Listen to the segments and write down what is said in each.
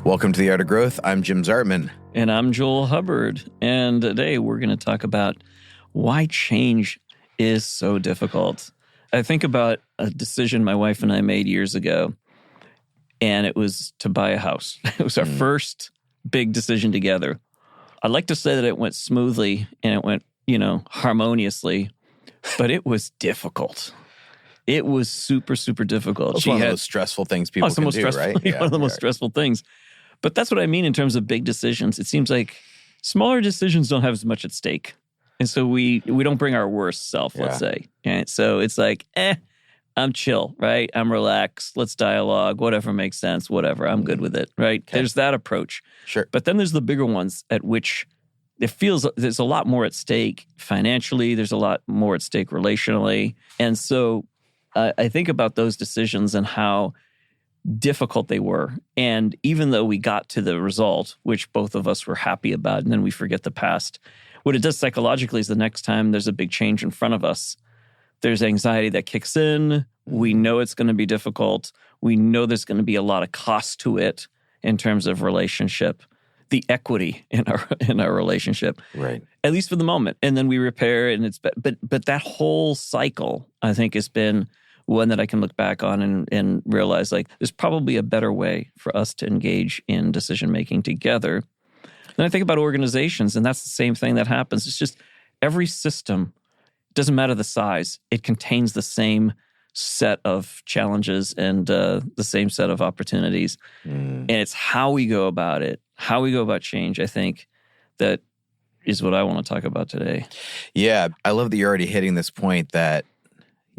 Welcome to The Art of Growth. I'm Jim Zartman. And I'm Joel Hubbard. And today we're going to talk about why change is so difficult. I think about a decision my wife and I made years ago, and it was to buy a house. It was our first big decision together. I'd like to say that it went smoothly and it went, harmoniously, but it was difficult. It was super, super difficult. It's one of the most stressful things people can do, right? Yeah, one of the most stressful things. But that's what I mean in terms of big decisions. It seems like smaller decisions don't have as much at stake. And so we don't bring our worst self, let's say. And so it's like, I'm chill, right? I'm relaxed. Let's dialogue. Whatever makes sense. Whatever. I'm good with it, right? Okay. There's that approach. Sure. But then there's the bigger ones at which it feels there's a lot more at stake financially. There's a lot more at stake relationally. And so I think about those decisions and how difficult they were. And even though we got to the result, which both of us were happy about, and then we forget the past, what it does psychologically is the next time there's a big change in front of us, there's anxiety that kicks in. We know it's going to be difficult. We know there's going to be a lot of cost to it in terms of relationship, the equity in our relationship, right? At least for the moment. And then we repair, and but that whole cycle, I think, has been one that I can look back on and realize like there's probably a better way for us to engage in decision-making together. Then I think about organizations, and that's the same thing that happens. It's just every system, doesn't matter the size, it contains the same set of challenges and the same set of opportunities. And it's how we go about it, how we go about change, I think, that is what I want to talk about today. Yeah, I love that you're already hitting this point that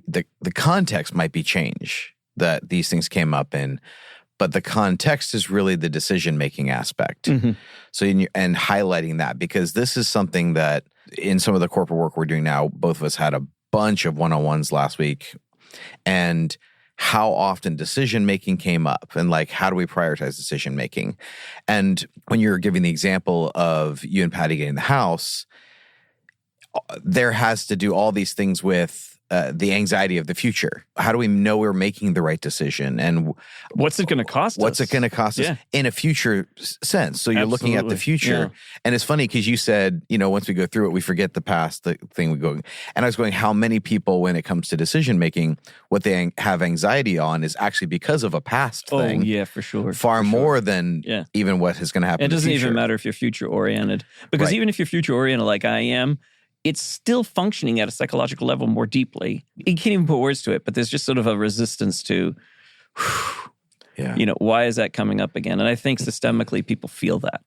the context might be change that these things came up in, but the context is really the decision-making aspect. So, and highlighting that, because this is something that in some of the corporate work we're doing now, both of us had a bunch of one-on-ones last week, and how often decision-making came up and like, how do we prioritize decision-making? And when you're giving the example of you and Patty getting the house, there has to do all these things with the anxiety of the future. How do we know we're making the right decision? And what's it going to cost us? What's it going to cost us in a future sense? So you're looking at the future. Yeah. And it's funny because you said, once we go through it, we forget the past, the thing we go. And I was going, how many people, when it comes to decision making, what they have anxiety on is actually because of a past thing. Oh, yeah, for sure. Far more than even what is going to happen. It doesn't even matter if you're future oriented. Because even if you're future oriented like I am, it's still functioning at a psychological level more deeply. You can't even put words to it, but there's just sort of a resistance to, why is that coming up again? And I think systemically people feel that.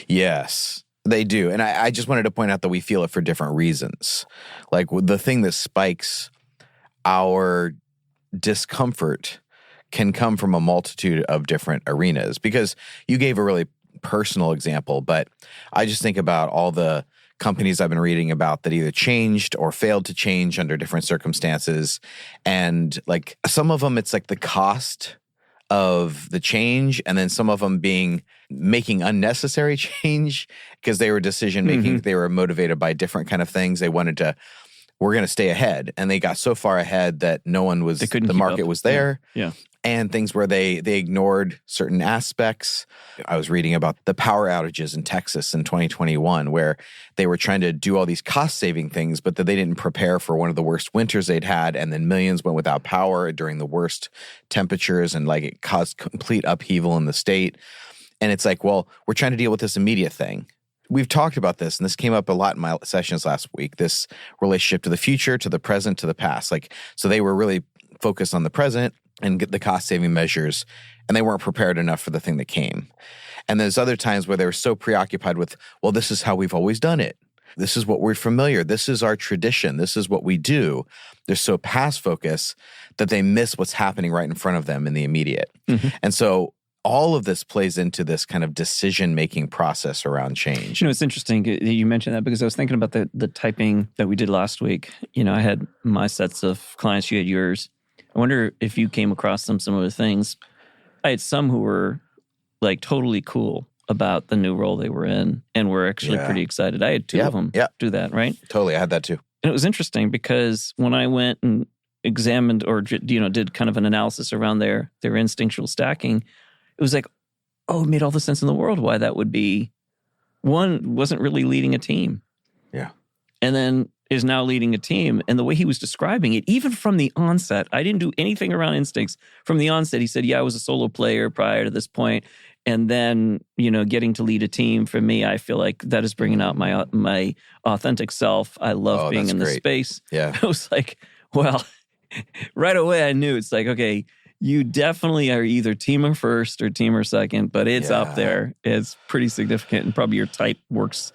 Yes, they do. And I just wanted to point out that we feel it for different reasons. Like the thing that spikes our discomfort can come from a multitude of different arenas. Because you gave a really personal example, but I just think about all the companies I've been reading about that either changed or failed to change under different circumstances. And like some of them, it's like the cost of the change. And then some of them making unnecessary change because they were decision-making. They were motivated by different kind of things. They wanted to, we're going to stay ahead. And they got so far ahead that no one was, the market was there. Yeah. And things where they ignored certain aspects. I was reading about the power outages in Texas in 2021, where they were trying to do all these cost-saving things, but that they didn't prepare for one of the worst winters they'd had, and then millions went without power during the worst temperatures, and like it caused complete upheaval in the state. And it's like, well, we're trying to deal with this immediate thing. We've talked about this, and this came up a lot in my sessions last week, this relationship to the future, to the present, to the past. Like, so they were really focused on the present and get the cost-saving measures, and they weren't prepared enough for the thing that came. And there's other times where they were so preoccupied with, well, this is how we've always done it. This is what we're familiar. This is our tradition. This is what we do. They're so past focus that they miss what's happening right in front of them in the immediate. And so all of this plays into this kind of decision-making process around change. It's interesting you mentioned that because I was thinking about the typing that we did last week. I had my sets of clients, you had yours. I wonder if you came across some similar things. I had some who were like totally cool about the new role they were in and were actually pretty excited. I had two of them do that, right? Totally, I had that too. And it was interesting because when I went and examined or did kind of an analysis around their instinctual stacking, it was like oh, it made all the sense in the world why that would be. One, wasn't really leading a team. Yeah. And then is now leading a team. And the way he was describing it, even from the onset, I didn't do anything around instincts. From the onset, he said, yeah, I was a solo player prior to this point. And then, getting to lead a team, for me, I feel like that is bringing out my authentic self. I love being in this space. Yeah. I was like, well, right away I knew it's like, okay, you definitely are either teamer first or teamer second, but it's up there. It's pretty significant, and probably your type works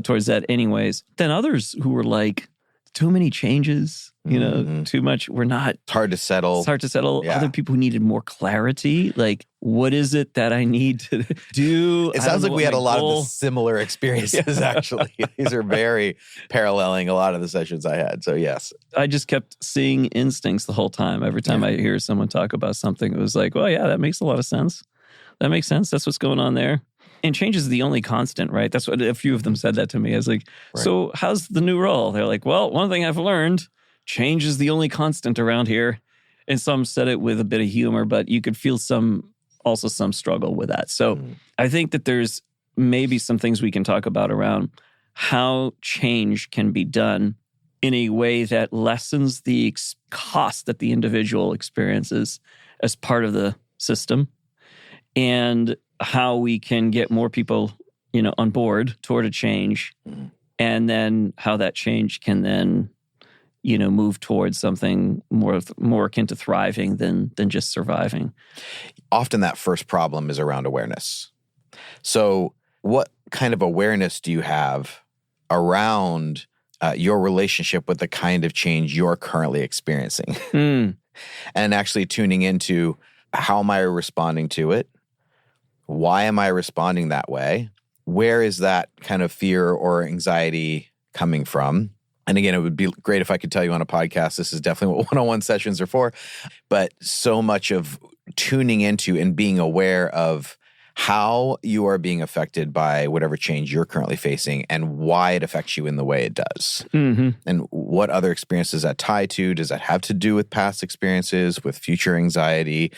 towards that anyways. Then others who were like, too many changes, too much. It's hard to settle. It's hard to settle. Yeah. Other people who needed more clarity. Like, what is it that I need to do? It sounds like we had a lot of the similar experiences, actually. These are very paralleling a lot of the sessions I had. So, yes. I just kept seeing instincts the whole time. Every time I hear someone talk about something, it was like, well, yeah, that makes a lot of sense. That makes sense. That's what's going on there. And change is the only constant, right? That's what a few of them said that to me. I was like, so how's the new role? They're like, well, one thing I've learned, change is the only constant around here. And some said it with a bit of humor, but you could feel some struggle with that. So I think that there's maybe some things we can talk about around how change can be done in a way that lessens the cost that the individual experiences as part of the system, and how we can get more people, on board toward a change, and then how that change can then, move towards something more akin to thriving than just surviving. Often that first problem is around awareness. So what kind of awareness do you have around your relationship with the kind of change you're currently experiencing? And actually tuning into, how am I responding to it? Why am I responding that way? Where is that kind of fear or anxiety coming from? And again, it would be great if I could tell you on a podcast, this is definitely what one-on-one sessions are for. But so much of tuning into and being aware of how you are being affected by whatever change you're currently facing and why it affects you in the way it does. And what other experiences that tie to? Does that have to do with past experiences, with future anxiety,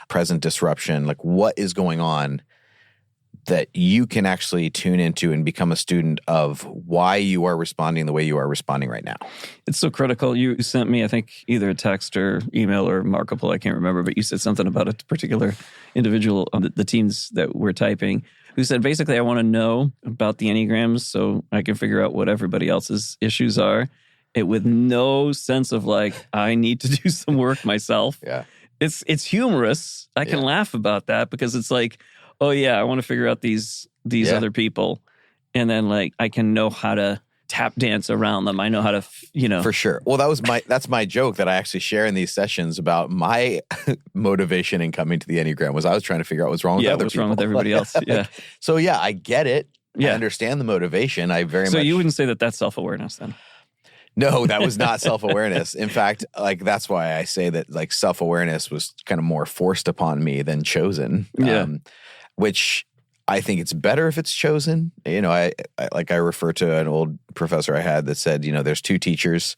present disruption? Like, what is going on that you can actually tune into and become a student of why you are responding the way you are responding right now? It's so critical. You sent me, I think, either a text or email or markable, I can't remember, but you said something about a particular individual on the teams that we're typing who said, basically, I want to know about the Enneagrams so I can figure out what everybody else's issues are. It with no sense of like, I need to do some work myself. Yeah. It's humorous. I can laugh about that because it's like, oh yeah, I want to figure out these other people, and then like I can know how to tap dance around them. I know how to, For sure. Well, that's my joke that I actually share in these sessions about my motivation in coming to the Enneagram was I was trying to figure out what's wrong with other people. What's wrong with everybody else. Yeah. So yeah, I get it. Yeah. I understand the motivation. So you wouldn't say that that's self-awareness then? No, that was not self-awareness. In fact, like that's why I say that like self-awareness was kind of more forced upon me than chosen. Which I think it's better if it's chosen. I refer to an old professor I had that said, there's two teachers.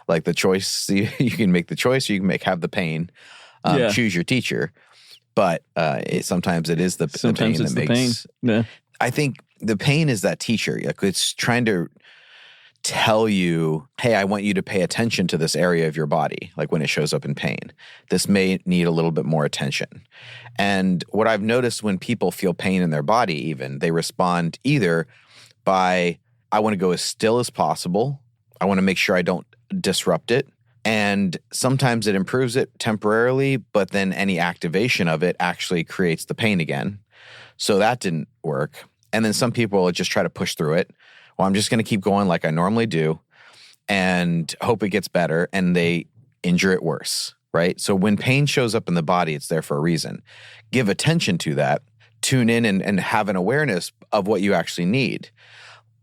Like the choice, you can make the choice, or you can have the pain. Choose your teacher. But sometimes it is the pain that makes. Yeah. I think the pain is that teacher. Like it's trying to tell you, hey, I want you to pay attention to this area of your body, like when it shows up in pain. This may need a little bit more attention. And what I've noticed when people feel pain in their body even, they respond either by, I want to go as still as possible. I want to make sure I don't disrupt it. And sometimes it improves it temporarily, but then any activation of it actually creates the pain again. So that didn't work. And then some people will just try to push through it. Well, I'm just going to keep going like I normally do and hope it gets better, and they injure it worse, right? So when pain shows up in the body, it's there for a reason. Give attention to that. Tune in and have an awareness of what you actually need.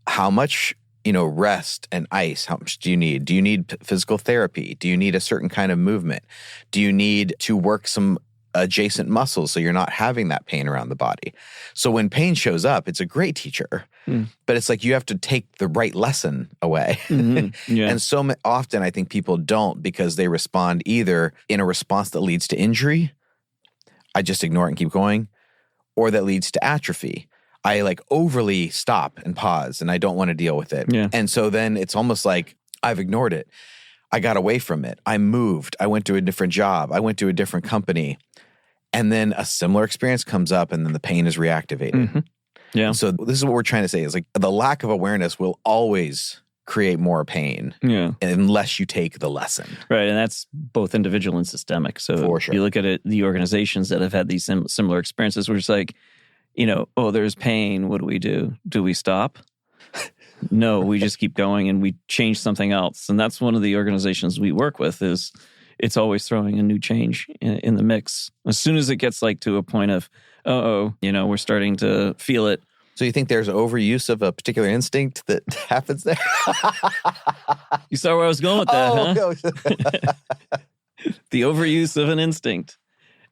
How much, rest and ice, how much do you need? Do you need physical therapy? Do you need a certain kind of movement? Do you need to work some adjacent muscles so you're not having that pain around the body? So when pain shows up, it's a great teacher, but it's like you have to take the right lesson away. Yeah. And so often I think people don't, because they respond either in a response that leads to injury, I just ignore it and keep going, or that leads to atrophy. I like overly stop and pause and I don't want to deal with it. Yeah. And so then it's almost like I've ignored it. I got away from it. I moved. I went to a different job. I went to a different company. And then a similar experience comes up and then the pain is reactivated. Mm-hmm. Yeah. So this is what we're trying to say is like the lack of awareness will always create more pain unless you take the lesson. Right. And that's both individual and systemic. So For sure. You look at it, the organizations that have had these similar experiences where it's like, oh, there's pain. What do? Do we stop? No, we just keep going and we change something else. And that's one of the organizations we work with is it's always throwing a new change in the mix. As soon as it gets like to a point of, we're starting to feel it. So you think there's overuse of a particular instinct that happens there? You saw where I was going with that, huh? No. The overuse of an instinct.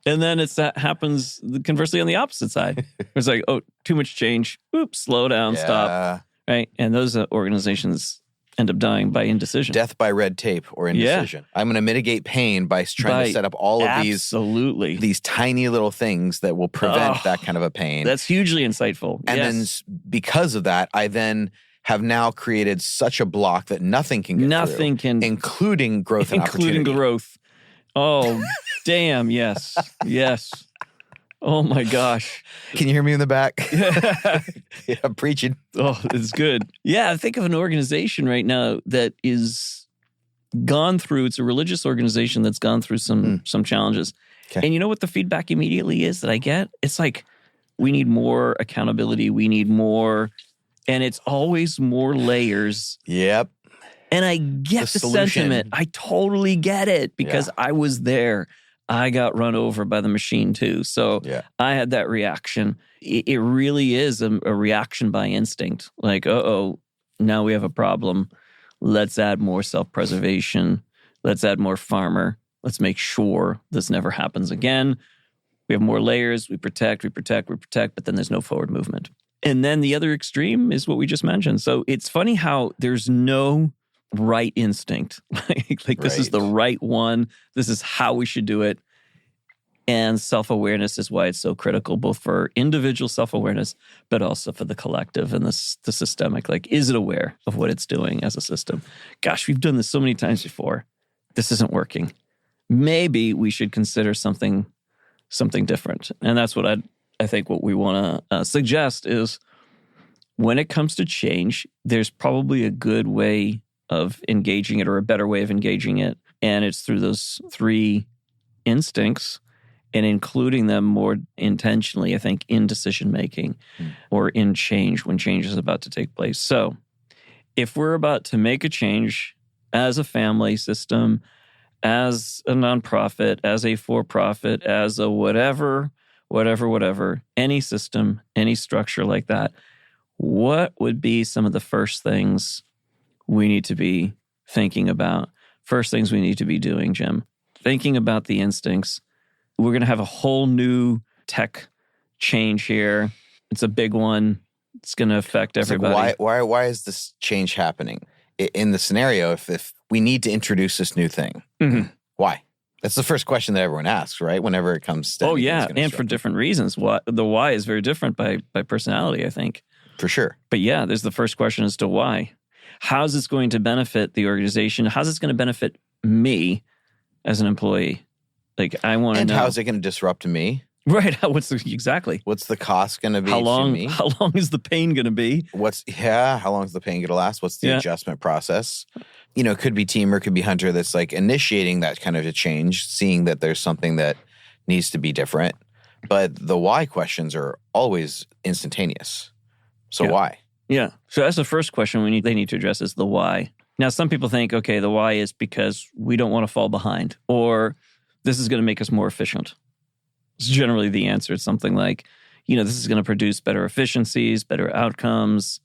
And then that happens conversely on the opposite side. It's like, oh, too much change. Oops, slow down, stop. Right? And those organizations end up dying by indecision. Death by red tape or indecision. I'm going to mitigate pain by trying to set up all of these tiny little things that will prevent that kind of a pain. That's hugely insightful. And then because of that, I then have now created such a block that nothing can get through, including growth and opportunity. Including growth. Oh, damn, yes. Yes. Oh, my gosh. Can you hear me in the back? Yeah, I'm preaching. Oh, it's good. Yeah, think of an organization right now that is gone through, it's a religious organization that's gone through some challenges. Okay. And you know what the feedback immediately is that I get? It's like, we need more accountability. We need more, and it's always more layers. Yep. And I get the sentiment. I totally get it because I was there. I got run over by the machine too. So I had that reaction. It really is a reaction by instinct. Like, now we have a problem. Let's add more self-preservation. Let's add more farmer. Let's make sure this never happens again. We have more layers. We protect, but then there's no forward movement. And then the other extreme is what we just mentioned. So it's funny how there's no right instinct. like this is the right one. This is how we should do it. And self-awareness is why it's so critical, both for individual self-awareness, but also for the collective and the systemic. Like, is it aware of what it's doing as a system? Gosh, we've done this so many times before. This isn't working. Maybe we should consider something different. And that's what I think what we want to suggest is when it comes to change, there's probably a good way of engaging it or a better way of engaging it. And it's through those three instincts and including them more intentionally, I think, in decision-making or in change when change is about to take place. So if we're about to make a change as a family system, as a nonprofit, as a for-profit, as a whatever, any system, any structure like that, what would be some of the first things we need to be thinking about? First things we need to be doing, Jim. Thinking about the instincts. We're going to have a whole new tech change here. It's a big one. It's going to affect everybody. Like why is this change happening? In the scenario, if we need to introduce this new thing, why? That's the first question that everyone asks, right? Whenever it comes to and for different reasons. The why is very different by personality, I think. For sure. But yeah, there's the first question as to why. How's this going to benefit the organization? How's this going to benefit me as an employee? Like, I want to know. And how's it going to disrupt me? Right. What's the cost going to be to me? How long is the pain going to be? How long is the pain going to last? What's the adjustment process? It could be team or it could be hunter that's like initiating that kind of a change, seeing that there's something that needs to be different. But the why questions are always instantaneous. So why? Yeah. So that's the first question they need to address is the why. Now, some people think, okay, the why is because we don't want to fall behind, or this is going to make us more efficient. It's generally the answer. It's something like, this is going to produce better efficiencies, better outcomes.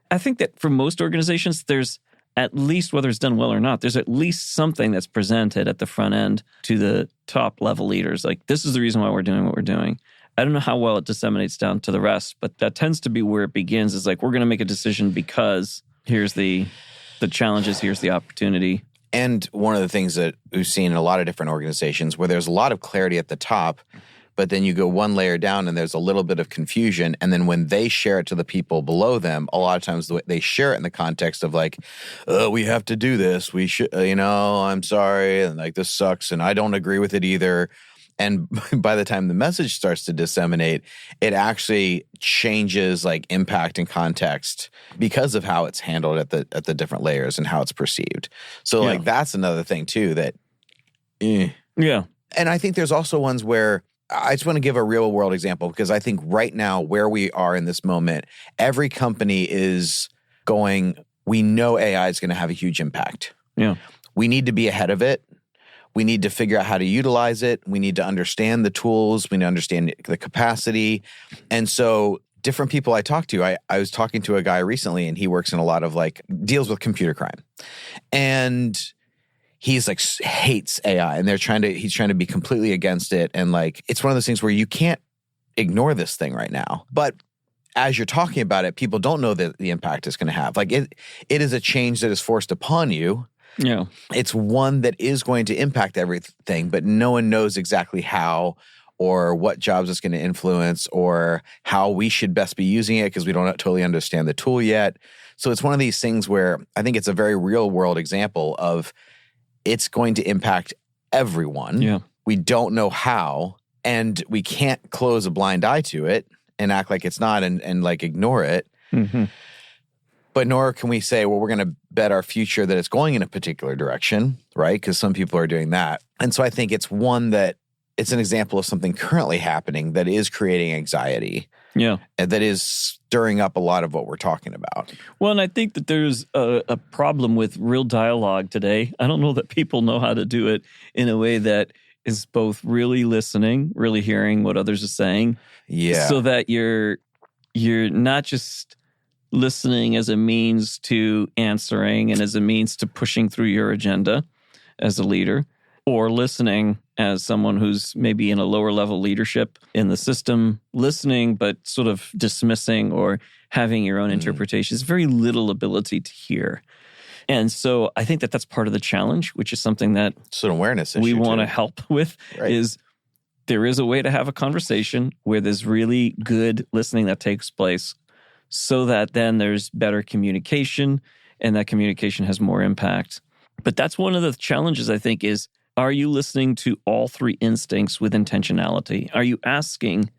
I think that for most organizations, there's at least, whether it's done well or not, there's at least something that's presented at the front end to the top level leaders. Like, this is the reason why we're doing what we're doing. I don't know how well it disseminates down to the rest, but that tends to be where it begins. Is like, we're going to make a decision because here's the challenges, here's the opportunity. And one of the things that we've seen in a lot of different organizations where there's a lot of clarity at the top, but then you go one layer down and there's a little bit of confusion. And then when they share it to the people below them, a lot of times they share it in the context of like, we have to do this. We should, I'm sorry. And like, this sucks. And I don't agree with it either. And by the time the message starts to disseminate, it actually changes like impact and context because of how it's handled at the different layers and how it's perceived. So like that's another thing too that, yeah. And I think there's also ones where I just want to give a real world example because I think right now where we are in this moment, every company is going, we know AI is going to have a huge impact. Yeah. We need to be ahead of it. We need to figure out how to utilize it. We need to understand the tools. We need to understand the capacity. And so different people I talk to, I was talking to a guy recently and he works in a lot of like deals with computer crime. And he's like hates AI and he's trying to be completely against it. And like, it's one of those things where you can't ignore this thing right now. But as you're talking about it, people don't know the impact it's going to have. Like it is a change that is forced upon you. Yeah. It's one that is going to impact everything, but no one knows exactly how or what jobs it's going to influence or how we should best be using it because we don't totally understand the tool yet. So it's one of these things where I think it's a very real world example of it's going to impact everyone. Yeah. We don't know how, and we can't close a blind eye to it and act like it's not and like ignore it. Mm-hmm. But nor can we say, well, we're going to bet our future that it's going in a particular direction, right? Because some people are doing that. And so I think it's it's an example of something currently happening that is creating anxiety. Yeah. And that is stirring up a lot of what we're talking about. Well, and I think that there's a problem with real dialogue today. I don't know that people know how to do it in a way that is both really listening, really hearing what others are saying. Yeah. So that you're not just listening as a means to answering and as a means to pushing through your agenda as a leader, or listening as someone who's maybe in a lower level leadership in the system, listening but sort of dismissing or having your own interpretations, very little ability to hear. And so I think that that's part of the challenge, which is something that it's an awareness issue we want to help with, right. Is there is a way to have a conversation where there's really good listening that takes place so that then there's better communication and that communication has more impact. But that's one of the challenges, I think, is are you listening to all three instincts with intentionality? Are you asking,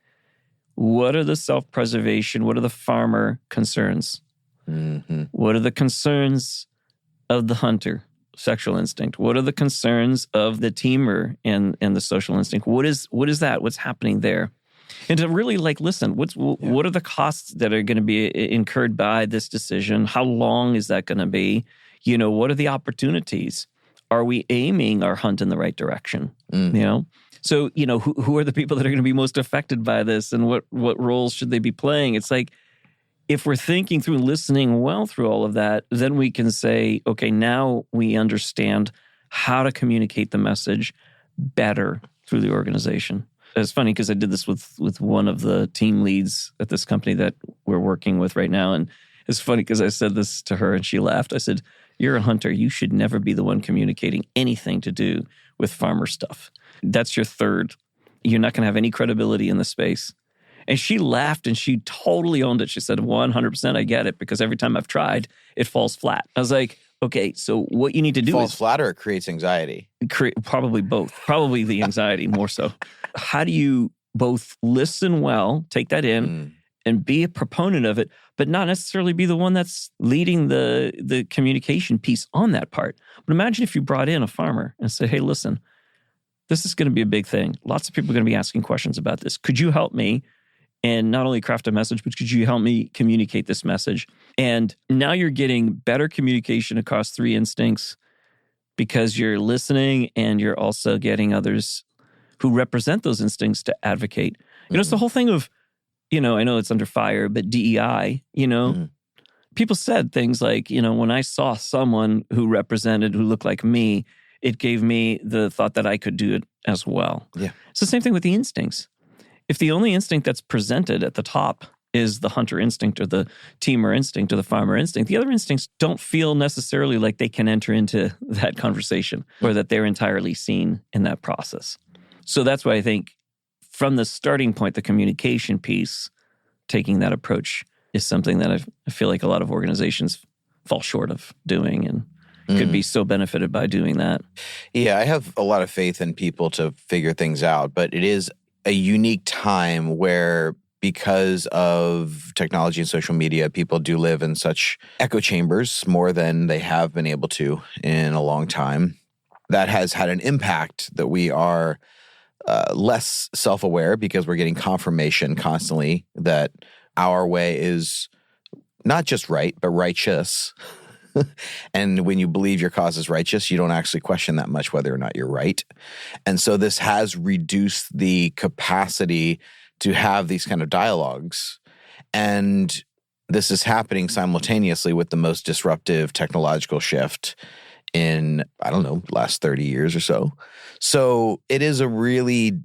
what are the self-preservation, what are the farmer concerns? Mm-hmm. What are the concerns of the hunter, sexual instinct? What are the concerns of the teamer and the social instinct? What is that? What's happening there? And to really listen, what are the costs that are going to be incurred by this decision? How long is that going to be? What are the opportunities? Are we aiming our hunt in the right direction? So, who are the people that are going to be most affected by this and what roles should they be playing? It's like, if we're thinking through, listening well through all of that, then we can say, okay, now we understand how to communicate the message better through the organization. It's funny because I did this with one of the team leads at this company that we're working with right now. And it's funny because I said this to her and she laughed. I said, you're a hunter. You should never be the one communicating anything to do with farmer stuff. That's your third. You're not going to have any credibility in the space. And she laughed and she totally owned it. She said, 100% I get it because every time I've tried, it falls flat. I was like, okay, so what you need to do falls flat or it creates anxiety? Probably both. Probably the anxiety more so. How do you both listen well, take that in, and be a proponent of it, but not necessarily be the one that's leading the communication piece on that part? But imagine if you brought in a farmer and said, hey, listen, this is going to be a big thing. Lots of people are going to be asking questions about this. Could you help me? And not only craft a message, but could you help me communicate this message? And now you're getting better communication across three instincts because you're listening and you're also getting others who represent those instincts to advocate. It's the whole thing of, I know it's under fire, but DEI, people said things like, when I saw someone who looked like me, it gave me the thought that I could do it as well. Yeah. It's the same thing with the instincts. If the only instinct that's presented at the top is the hunter instinct or the teamer instinct or the farmer instinct, the other instincts don't feel necessarily like they can enter into that conversation or that they're entirely seen in that process. So that's why I think from the starting point, the communication piece, taking that approach is something that I feel like a lot of organizations fall short of doing and could be so benefited by doing that. Yeah, I have a lot of faith in people to figure things out, but it is a unique time where because of technology and social media, people do live in such echo chambers more than they have been able to in a long time. That has had an impact that we are less self-aware because we're getting confirmation constantly that our way is not just right, but righteous. And when you believe your cause is righteous, you don't actually question that much whether or not you're right. And so this has reduced the capacity to have these kind of dialogues. And this is happening simultaneously with the most disruptive technological shift in, I don't know, last 30 years or so. So it is a really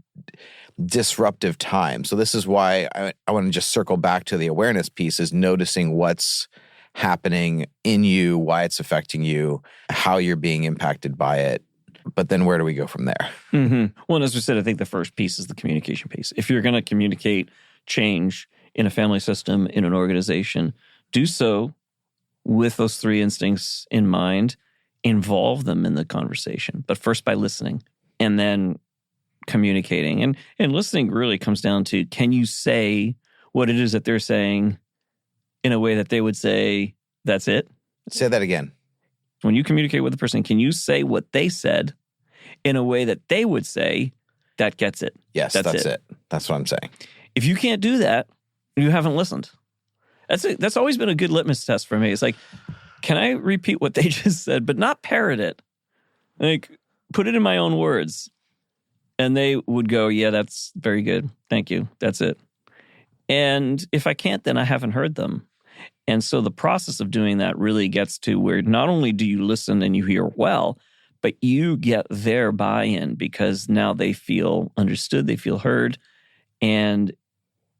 disruptive time. So this is why I want to just circle back to the awareness piece, is noticing what's happening in you, why it's affecting you, how you're being impacted by it. But then where do we go from there? Mm-hmm. Well, as we said, I think the first piece is the communication piece. If you're going to communicate change in a family system, in an organization, do so with those three instincts in mind. Involve them in the conversation, but first by listening and then communicating. And listening really comes down to, can you say what it is that they're saying in a way that they would say, that's it? Say that again. When you communicate with a person, can you say what they said in a way that they would say, that gets it? Yes, that's it. That's what I'm saying. If you can't do that, you haven't listened. That's always been a good litmus test for me. It's like, can I repeat what they just said, but not parrot it? Like, put it in my own words. And they would go, yeah, that's very good. Thank you. That's it. And if I can't, then I haven't heard them. And so the process of doing that really gets to where not only do you listen and you hear well, but you get their buy-in because now they feel understood, they feel heard, and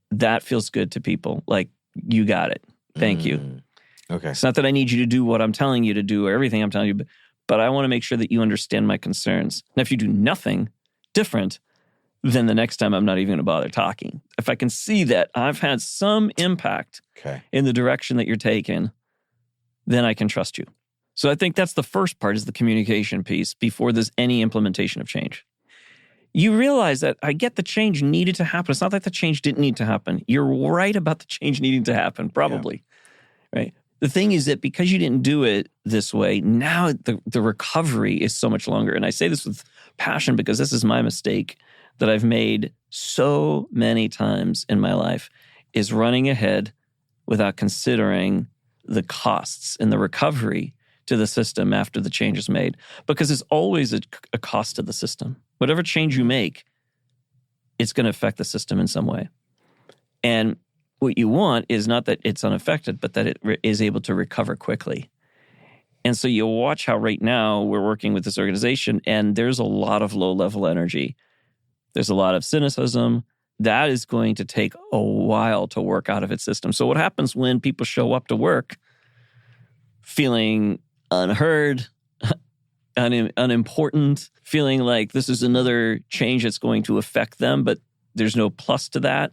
that feels good to people. Like, you got it. Thank you. Okay. It's not that I need you to do what I'm telling you to do or everything I'm telling you, but I want to make sure that you understand my concerns. Now, if you do nothing different, then the next time I'm not even going to bother talking. If I can see that I've had some impact in the direction that you're taking, then I can trust you. So I think that's the first part, is the communication piece before there's any implementation of change. You realize that I get the change needed to happen. It's not that the change didn't need to happen. You're right about the change needing to happen, probably. Yeah. Right? The thing is that because you didn't do it this way, now the recovery is so much longer. And I say this with passion because this is my mistake that I've made so many times in my life, is running ahead without considering the costs and the recovery to the system after the change is made. Because there's always a cost to the system. Whatever change you make, it's going to affect the system in some way. And what you want is not that it's unaffected, but that it is able to recover quickly. And so you watch how right now we're working with this organization, and there's a lot of low-level energy. There's a lot of cynicism. That is going to take a while to work out of its system. So what happens when people show up to work feeling unheard, unimportant, feeling like this is another change that's going to affect them, but there's no plus to that?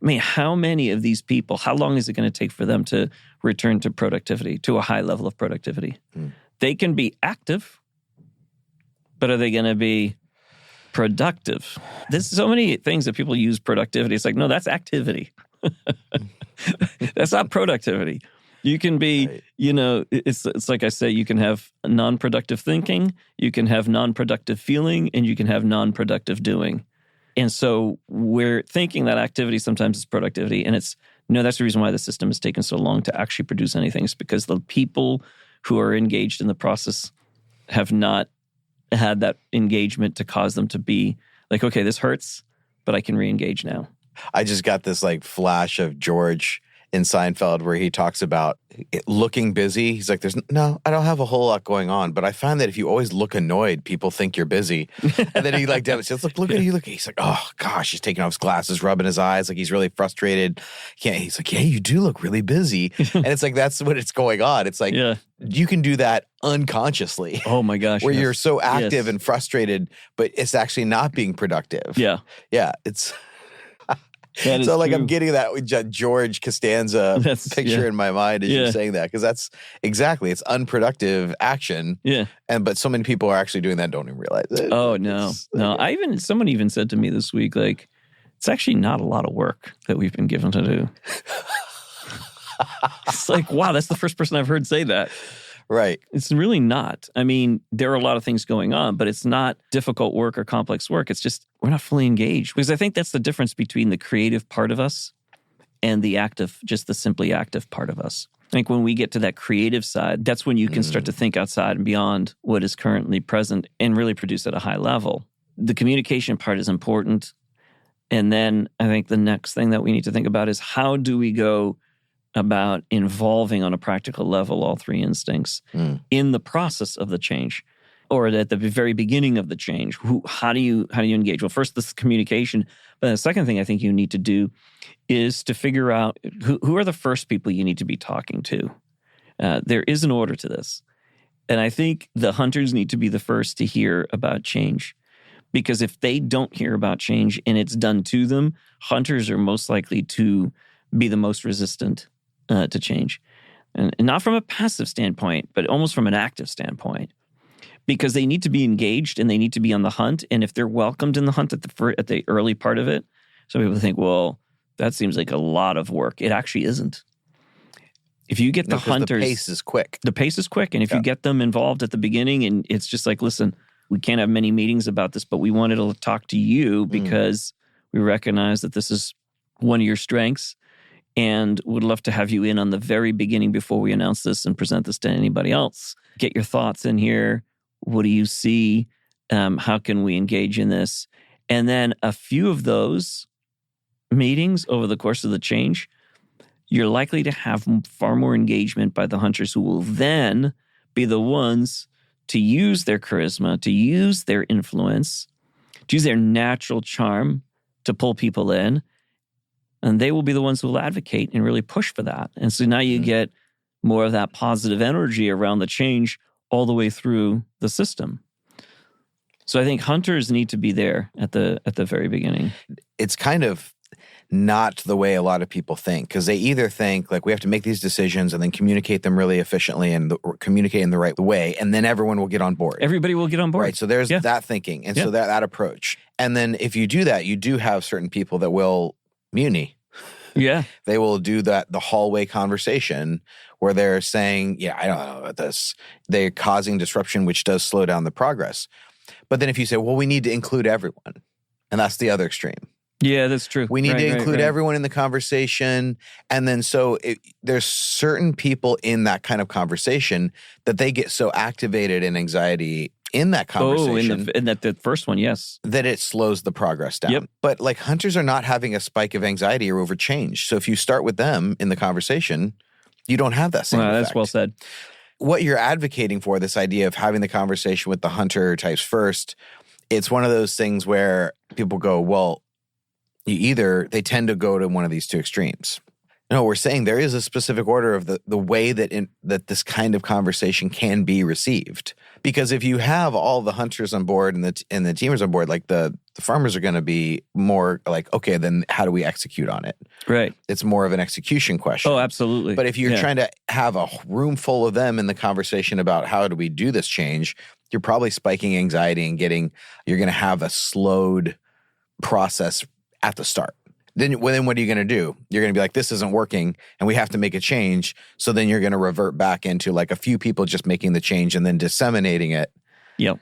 I mean, how many of these people, how long is it going to take for them to return to productivity, to a high level of productivity? They can be active, but are they going to be productive? There's so many things that people use productivity. It's like, no, that's activity. That's not productivity. You can be, it's like I say, you can have non-productive thinking, you can have non-productive feeling, and you can have non-productive doing. And so we're thinking that activity sometimes is productivity. And that's the reason why the system has taken so long to actually produce anything. It's because the people who are engaged in the process have not had that engagement to cause them to be like, okay, this hurts, but I can re-engage now. I just got this like flash of George in Seinfeld where he talks about it looking busy. He's like, no, I don't have a whole lot going on, but I find that if you always look annoyed, people think you're busy. And then he like demonstrates, look at you. Look, he's like, oh gosh, he's taking off his glasses, rubbing his eyes. Like he's really frustrated. He's like, yeah, you do look really busy. And it's like, that's what it's going on. It's like, you can do that unconsciously. Oh my gosh. Where you're so active and frustrated, but it's actually not being productive. Yeah. Yeah. It's so like true. I'm getting that with George Costanza picture in my mind as you're saying that, because that's exactly, it's unproductive action. Yeah. But so many people are actually doing that, don't even realize it. Oh no. Someone even said to me this week, like, it's actually not a lot of work that we've been given to do. It's like, wow, that's the first person I've heard say that. Right. It's really not. I mean, there are a lot of things going on, but it's not difficult work or complex work. It's just we're not fully engaged. Because I think that's the difference between the creative part of us and the simply active part of us. I think when we get to that creative side, that's when you can start to think outside and beyond what is currently present and really produce at a high level. The communication part is important. And then I think the next thing that we need to think about is how do we go about involving on a practical level all three instincts in the process of the change, or at the very beginning of the change. How do you engage? Well, first, this is communication. But the second thing I think you need to do is to figure out who are the first people you need to be talking to. There is an order to this. And I think the hunters need to be the first to hear about change. Because if they don't hear about change and it's done to them, hunters are most likely to be the most resistant to change. And not from a passive standpoint, but almost from an active standpoint. Because they need to be engaged and they need to be on the hunt. And if they're welcomed in the hunt at the early part of it, some people think, well, that seems like a lot of work. It actually isn't. If you get the hunters... The pace is quick. The pace is quick. And if you get them involved at the beginning and it's just like, listen, we can't have many meetings about this, but we wanted to talk to you because we recognize that this is one of your strengths. And would love to have you in on the very beginning before we announce this and present this to anybody else. Get your thoughts in here. What do you see? How can we engage in this? And then a few of those meetings over the course of the change, you're likely to have far more engagement by the hunters who will then be the ones to use their charisma, to use their influence, to use their natural charm to pull people in. And they will be the ones who will advocate and really push for that. And so now you get more of that positive energy around the change all the way through the system. So I think hunters need to be there at the very beginning. It's kind of not the way a lot of people think, because they either think like we have to make these decisions and then communicate them really efficiently and communicate in the right way, and then everyone will get on board. Everybody will get on board. Right. So there's that thinking. And so that approach. And then if you do that, you do have certain people that will muni. Yeah. They will do the hallway conversation where they're saying, I don't know about this. They're causing disruption, which does slow down the progress. But then if you say, well, we need to include everyone, and that's the other extreme. Yeah, that's true. We need to include everyone in the conversation. And then there's certain people in that kind of conversation that they get so activated in anxiety in that conversation. In the first one, yes. That it slows the progress down. Yep. But like hunters are not having a spike of anxiety or over change. So if you start with them in the conversation, you don't have that same effect. That's well said. What you're advocating for, this idea of having the conversation with the hunter types first, it's one of those things where people go, well, they tend to go to one of these two extremes. No, we're saying there is a specific order of the way that this kind of conversation can be received. Because if you have all the hunters on board and the teamers on board, like the farmers are going to be more like, okay, then how do we execute on it? Right. It's more of an execution question. Oh, absolutely. But if you're trying to have a room full of them in the conversation about how do we do this change, you're probably spiking anxiety and you're going to have a slowed process at the start. Then what are you going to do? You're going to be like, this isn't working and we have to make a change. So then you're going to revert back into like a few people just making the change and then disseminating it. Yep.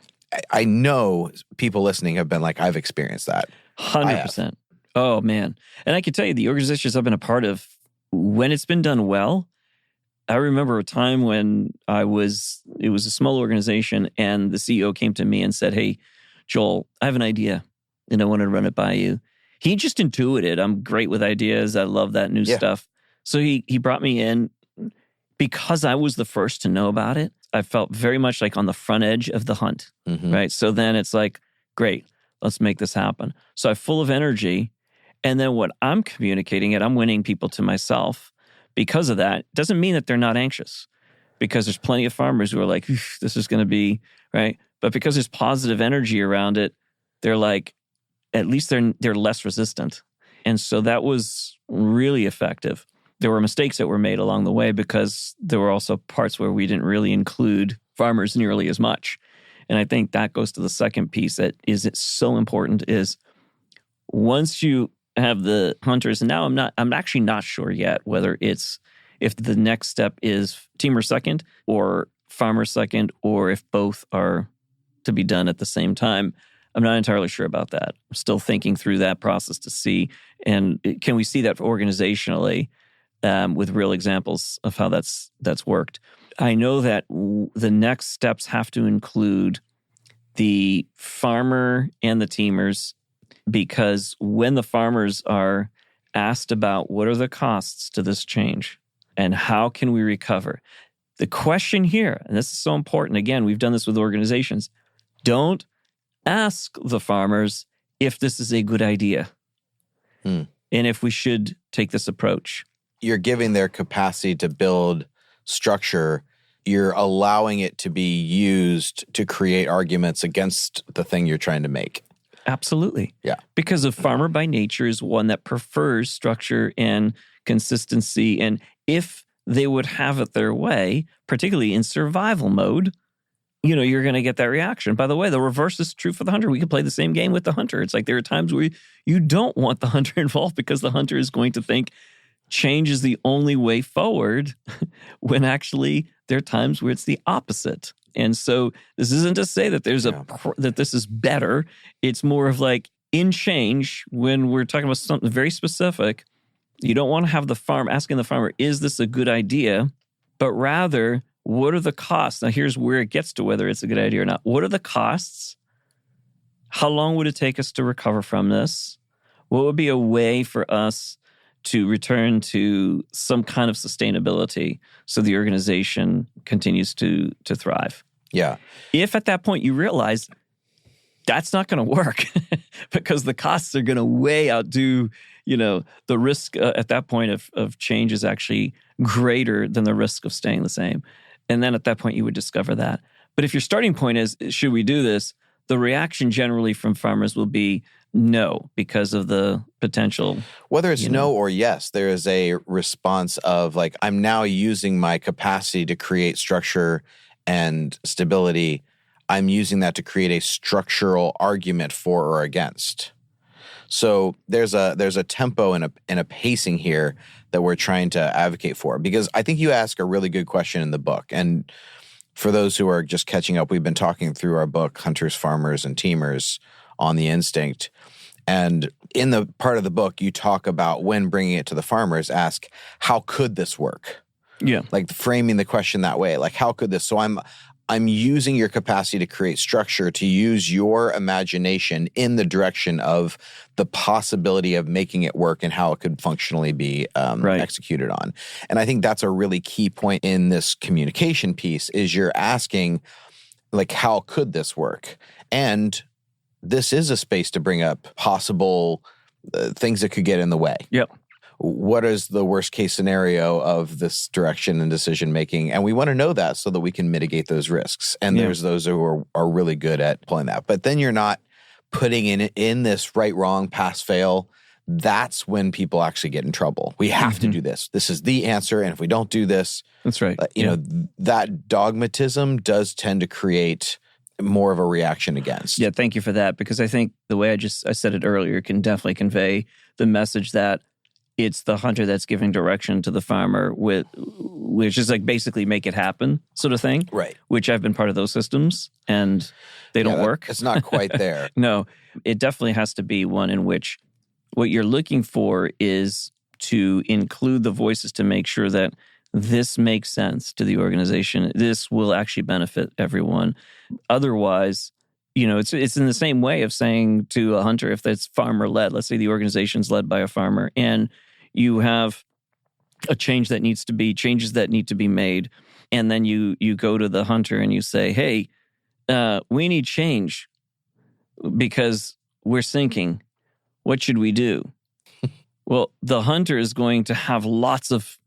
I know people listening have been like, I've experienced that. 100%. Oh, man. And I can tell you, the organizations I've been a part of, when it's been done well, I remember a time when it was a small organization and the CEO came to me and said, hey, Joel, I have an idea and I want to run it by you. He just intuited. I'm great with ideas. I love that new stuff. So he brought me in because I was the first to know about it. I felt very much like on the front edge of the hunt, right? So then it's like, great, let's make this happen. So I'm full of energy. And then what I'm communicating I'm winning people to myself. Because of that, doesn't mean that they're not anxious, because there's plenty of farmers who are like, this is going to be, right? But because there's positive energy around it, they're like, at least they're less resistant. And so that was really effective. There were mistakes that were made along the way because there were also parts where we didn't really include farmers nearly as much. And I think that goes to the second piece that is so important is once you have the hunters, and now I'm actually not sure yet whether if the next step is teamer second or farmer second, or if both are to be done at the same time. I'm not entirely sure about that. I'm still thinking through that process to see, and can we see that organizationally with real examples of how that's worked. I know that the next steps have to include the farmer and the teamers, because when the farmers are asked about what are the costs to this change and how can we recover, the question here, and this is so important, again, we've done this with organizations, don't ask the farmers if this is a good idea and if we should take this approach. You're giving their capacity to build structure. You're allowing it to be used to create arguments against the thing you're trying to make. Absolutely. Yeah. Because a farmer by nature is one that prefers structure and consistency. And if they would have it their way, particularly in survival mode, you're going to get that reaction. By the way, the reverse is true for the hunter. We can play the same game with the hunter. It's like there are times where you don't want the hunter involved because the hunter is going to think change is the only way forward when actually there are times where it's the opposite. And so this isn't to say that that this is better. It's more of like in change, when we're talking about something very specific, you don't want to have asking the farmer, is this a good idea? But rather, what are the costs? Now, here's where it gets to whether it's a good idea or not. What are the costs? How long would it take us to recover from this? What would be a way for us to return to some kind of sustainability so the organization continues to thrive? Yeah. If at that point you realize that's not going to work because the costs are going to way outdo, the risk at that point of change is actually greater than the risk of staying the same. And then at that point you would discover that. But if your starting point is, should we do this? The reaction generally from farmers will be no, because of the potential. Whether it's no or yes, there is a response of like, I'm now using my capacity to create structure and stability. I'm using that to create a structural argument for or against. So there's a tempo and a pacing here that we're trying to advocate for, because I think you ask a really good question in the book. And for those who are just catching up, we've been talking through our book, Hunters, Farmers, and Teamers on the Instinct. And in the part of the book, you talk about when bringing it to the farmers, ask, how could this work? Yeah. Like framing the question that way, like, how could this? So I'm using your capacity to create structure, to use your imagination in the direction of the possibility of making it work and how it could functionally be executed on. And I think that's a really key point in this communication piece is you're asking, like, how could this work? And this is a space to bring up possible things that could get in the way. Yep. What is the worst case scenario of this direction and decision making? And we want to know that so that we can mitigate those risks. And there's those who are really good at pulling that. But then you're not putting in this right, wrong, pass, fail. That's when people actually get in trouble. We have to do this. This is the answer. And if we don't do this, that's right. You know, that dogmatism does tend to create more of a reaction against. Yeah, thank you for that. Because I think the way I said it earlier can definitely convey the message that it's the hunter that's giving direction to the farmer, which is like basically make it happen sort of thing. Right. Which I've been part of those systems and they don't work. It's not quite there. No, it definitely has to be one in which what you're looking for is to include the voices to make sure that this makes sense to the organization. This will actually benefit everyone. Otherwise, it's in the same way of saying to a hunter, if that's farmer-led, let's say the organization's led by a farmer, and you have changes that need to be made. And then you go to the hunter and you say, hey, we need change because we're sinking. What should we do? Well, the hunter is going to have lots of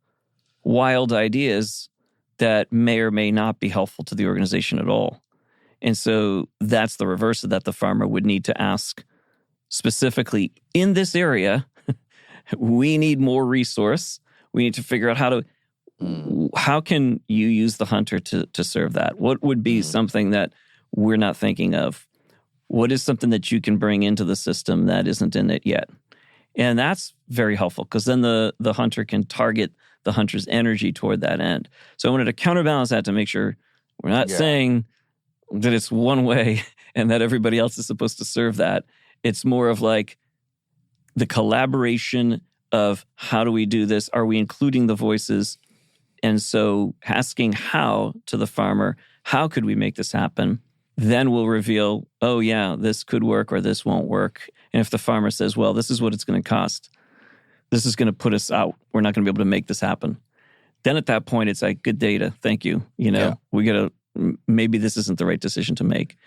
wild ideas that may or may not be helpful to the organization at all. And so that's the reverse of that. The farmer would need to ask specifically, in this area, we need more resource. We need to figure out how can you use the hunter to serve that? What would be something that we're not thinking of? What is something that you can bring into the system that isn't in it yet? And that's very helpful because then the hunter can target the hunter's energy toward that end. So I wanted to counterbalance that to make sure we're not saying that it's one way and that everybody else is supposed to serve that. It's more of like the collaboration of how do we do this? Are we including the voices? And so asking how to the farmer, how could we make this happen? Then we'll reveal, oh yeah, this could work or this won't work. And if the farmer says, well, this is what it's going to cost, this is going to put us out, we're not going to be able to make this happen. Then at that point, it's like, good data, thank you. We got to, maybe this isn't the right decision to make.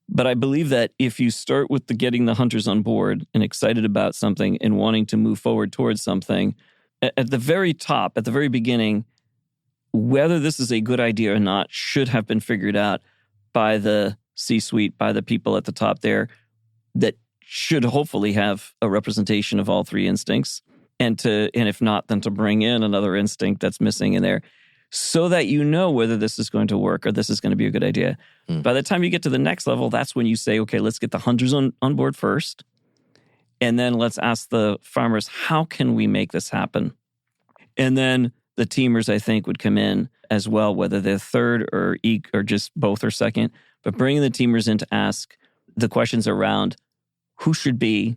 But I believe that if you start with the getting the hunters on board and excited about something and wanting to move forward towards something, at the very top, at the very beginning, whether this is a good idea or not should have been figured out by the C-suite, by the people at the top there that should hopefully have a representation of all three instincts. And if not, then to bring in another instinct that's missing in there so that you know whether this is going to work or this is going to be a good idea. By the time you get to the next level, that's when you say, okay, let's get the hunters on board first. And then let's ask the farmers, how can we make this happen? And then the teamers, I think, would come in as well, whether they're third or just both or second. But bringing the teamers in to ask the questions around who should be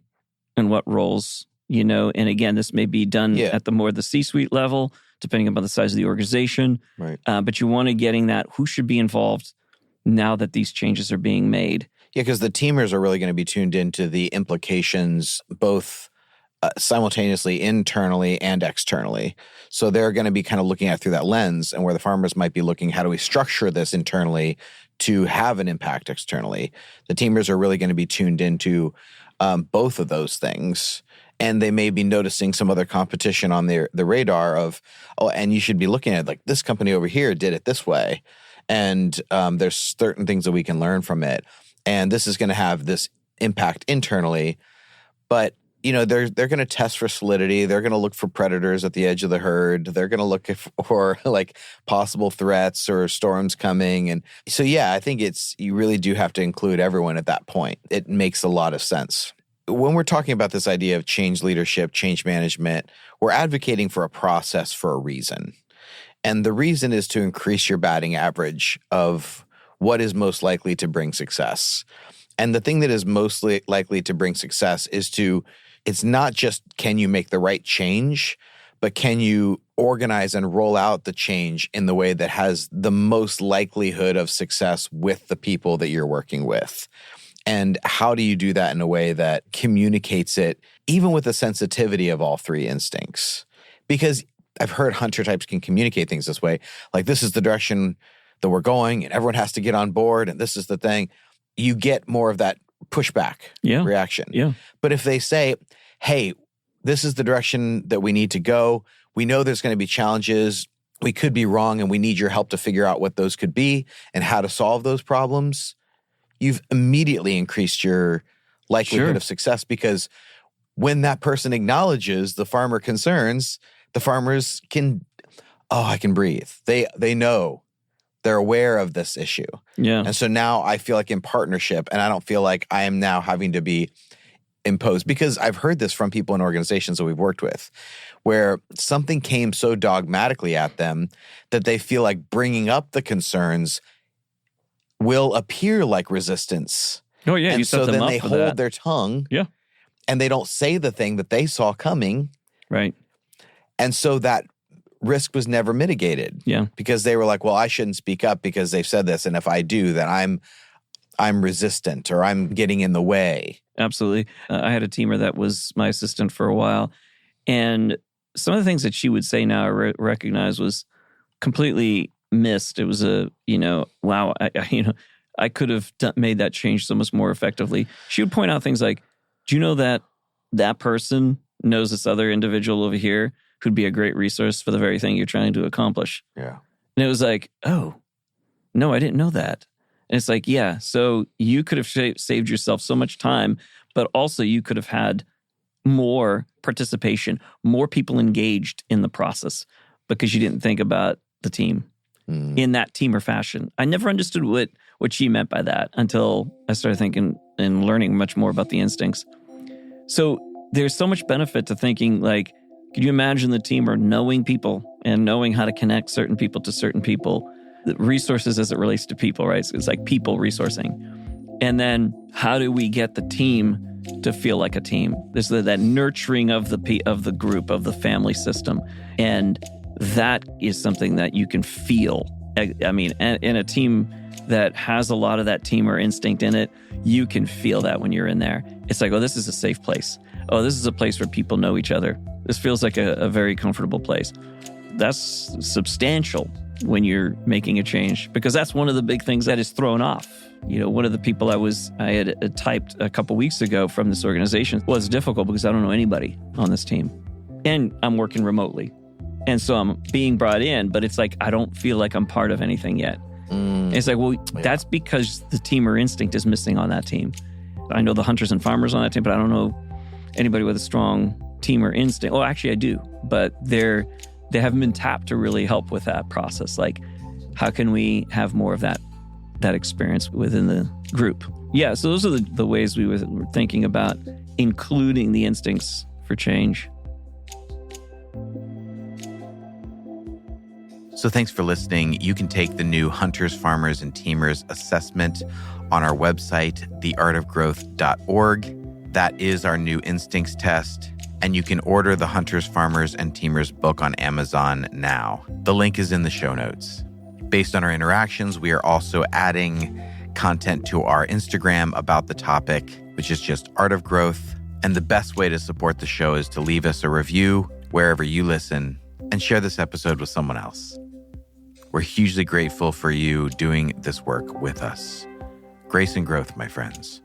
and what roles, and again, this may be done at the C-suite level, depending upon the size of the organization. Right. But you want to getting that who should be involved now that these changes are being made. Yeah, because the teamers are really going to be tuned into the implications both simultaneously internally and externally. So they're going to be kind of looking at it through that lens, and where the farmers might be looking, how do we structure this internally to have an impact externally? The teamers are really going to be tuned into both of those things. And they may be noticing some other competition on the radar of, and you should be looking at like this company over here did it this way. And there's certain things that we can learn from it. And this is going to have this impact internally. But, they're going to test for solidity. They're going to look for predators at the edge of the herd. They're going to look for like possible threats or storms coming. And so, I think you really do have to include everyone at that point. It makes a lot of sense. When we're talking about this idea of change leadership, change management, we're advocating for a process for a reason. And the reason is to increase your batting average of what is most likely to bring success. And the thing that is mostly likely to bring success it's not just can you make the right change, but can you organize and roll out the change in the way that has the most likelihood of success with the people that you're working with? And how do you do that in a way that communicates it, even with the sensitivity of all three instincts? Because I've heard hunter types can communicate things this way, like this is the direction that we're going and everyone has to get on board and this is the thing. You get more of that pushback reaction. Yeah. But if they say, hey, this is the direction that we need to go. We know there's going to be challenges. We could be wrong and we need your help to figure out what those could be and how to solve those problems. You've immediately increased your likelihood of success because when that person acknowledges the farmer concerns, the farmers can, I can breathe. They know. They're aware of this issue. Yeah. And so now I feel like in partnership, and I don't feel like I am now having to be imposed, because I've heard this from people in organizations that we've worked with, where something came so dogmatically at them that they feel like bringing up the concerns will appear like resistance. Oh, yeah. And you so set them then up they for hold that. their tongue. Yeah. And they don't say the thing that they saw coming. Right. And so that risk was never mitigated. Yeah. Because they were like, well, I shouldn't speak up because they've said this. And if I do, then I'm resistant or I'm getting in the way. Absolutely. I had a teamer that was my assistant for a while. And some of the things that she would say now I recognize was completely missed. It was wow, I could have made that change so much more effectively. She would point out things like, do you know that person knows this other individual over here who'd be a great resource for the very thing you're trying to accomplish? Yeah. And it was like, oh, no, I didn't know that. And it's like, yeah, so you could have saved yourself so much time, but also you could have had more participation, more people engaged in the process because you didn't think about the team in that teamer fashion. I never understood what she meant by that until I started thinking and learning much more about the instincts. So there's so much benefit to thinking like, could you imagine the teamer knowing people and knowing how to connect certain people to certain people, the resources as it relates to people, right? So it's like people resourcing. And then how do we get the team to feel like a team? There's that nurturing of the group, of the family system. And that is something that you can feel. I mean, in a team that has a lot of that teamer instinct in it, you can feel that when you're in there. It's like, oh, this is a safe place. Oh, this is a place where people know each other. This feels like a very comfortable place. That's substantial when you're making a change, because that's one of the big things that is thrown off. One of the people I had typed a couple weeks ago from this organization was difficult because I don't know anybody on this team. And I'm working remotely. And so I'm being brought in, but it's like, I don't feel like I'm part of anything yet. And it's like, well, that's because the teamer instinct is missing on that team. I know the hunters and farmers on that team, but I don't know anybody with a strong teamer instinct. Oh, actually I do, but they haven't been tapped to really help with that process. Like, how can we have more of that experience within the group? Yeah, so those are the ways we were thinking about including the instincts for change. So thanks for listening. You can take the new Hunters, Farmers, and Teamers assessment on our website, theartofgrowth.org. That is our new instincts test. And you can order the Hunters, Farmers, and Teamers book on Amazon now. The link is in the show notes. Based on our interactions, we are also adding content to our Instagram about the topic, which is just Art of Growth. And the best way to support the show is to leave us a review wherever you listen and share this episode with someone else. We're hugely grateful for you doing this work with us. Grace and growth, my friends.